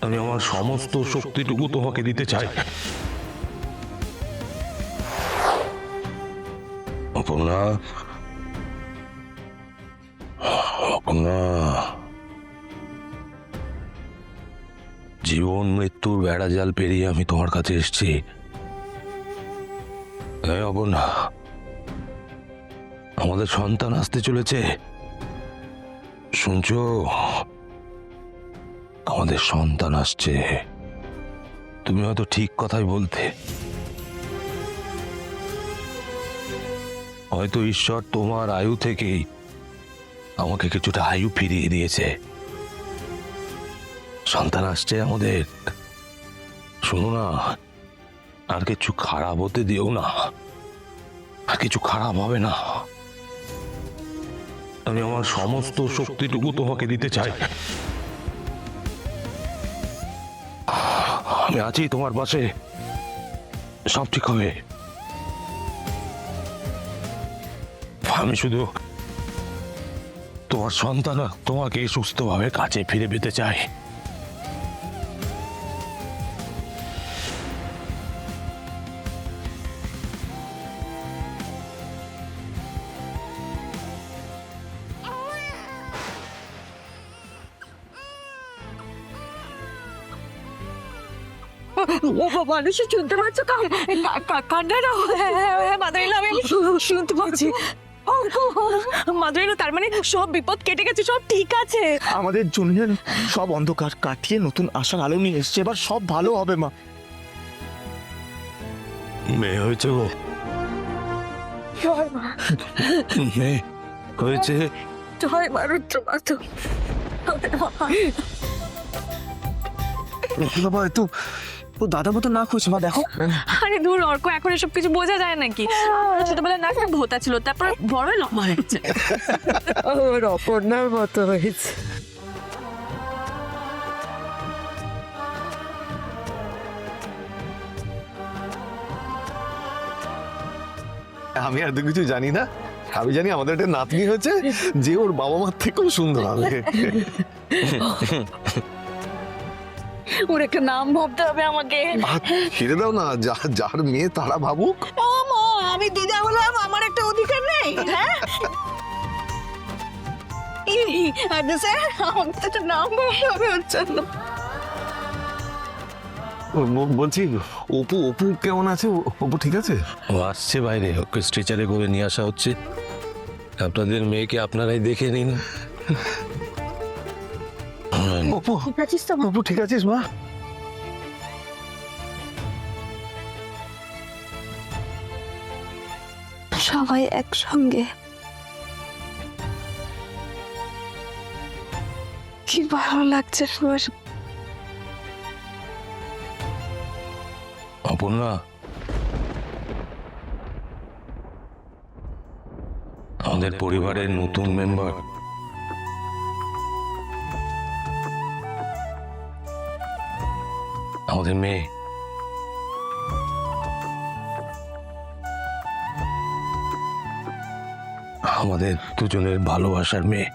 আমি আমার সমস্ত শক্তিটুকু তোমাকে দিতে চাই। অপর্ণা, অপর্ণা, জীবন মৃত্যুর বেড়াজাল পেরিয়ে আমি তোমার কাছে এসেছি। হ্যাঁ অপর্ণা, আমাদের সন্তান আসতে চলেছে, শুনছো? আমাদের সন্তান আসছে। তুমি হয়তো ঠিক কথাই বলতে। হয়তো ঈশ্বর তোমার আয়ু থেকেই আমাকে কিছুটা আয়ু ফিরিয়ে দিয়েছে। সন্তান আসছে আমাদের। শোনো না, আর কিছু খারাপ হতে দিও না, আর কিছু খারাপ হবে না। আমি আমার সমস্ত শক্তিটুকু তোমাকে দিতে চাই। আমি আছি তোমার পাশে, সব ঠিক হবে। আমি শুধু তোমার সন্তান তোমাকে সুস্থভাবে কাছে ফিরে পেতে চাই। ও মানুষ শুনতে পাচ্ছ? কান্নাটা মাদারিলা, আমি শুনতে পাচ্ছি। মাদারিলা, তার মানে সব বিপদ কেটে গেছে, সব ঠিক আছে। আমাদের জন্য সব অন্ধকার কাটিয়ে নতুন আশার আলো নিয়ে এসছে। এবার সব ভালো হবে মা। মেয়ে হয়েছে গো, জয় মা, মেয়ে হয়েছে। জয় মা রুদ্রমাতা। বাবা তো ও দাদা মতো না খুঁজছে মা, দেখো। আরে দূর অর্ক, এখন এসব কিছু বোঝা যায় নাকি? ছোটবেলায় না ভোতা ছিল, তারপর বড় লম্বা হয়েছে। ওর অপর্ণার মতো হয়েছে। আমি আর তো কিছু জানি না। আমি জানি আমাদের একটা নাতনি হয়েছে যে ওর বাবা মার থেকেও সুন্দর হবে। ওর একটা নাম ভাবতে হবে আমাকে। ছেড়ে দাও না, যার মেয়ে তারা ভাবুক। ও মা, আমি দিদা হলাম, আমার একটা অধিকার নেই? হ্যাঁ, স্যার আমাকে তো একটা নাম ভাবতে হবে ওর জন্য। বলছি অপু, অপু কেমন আছে? অপু ঠিক আছে? ও আসছে বাইরে, ওকে স্ট্রেচারে করে নিয়ে আসা হচ্ছে। আপনাদের মেয়েকে আপনারাই দেখে নিন। অপু, ঠিক আছিস তো? অপু ঠিক আছিস মা? সবাই একসঙ্গে, কি ভালো লাগছে সবার। অপর্ণা, আমাদের পরিবারের নতুন মেম্বার। আমাদের মেয়ে। আমাদের দুজনের ভালোবাসার মেয়ে।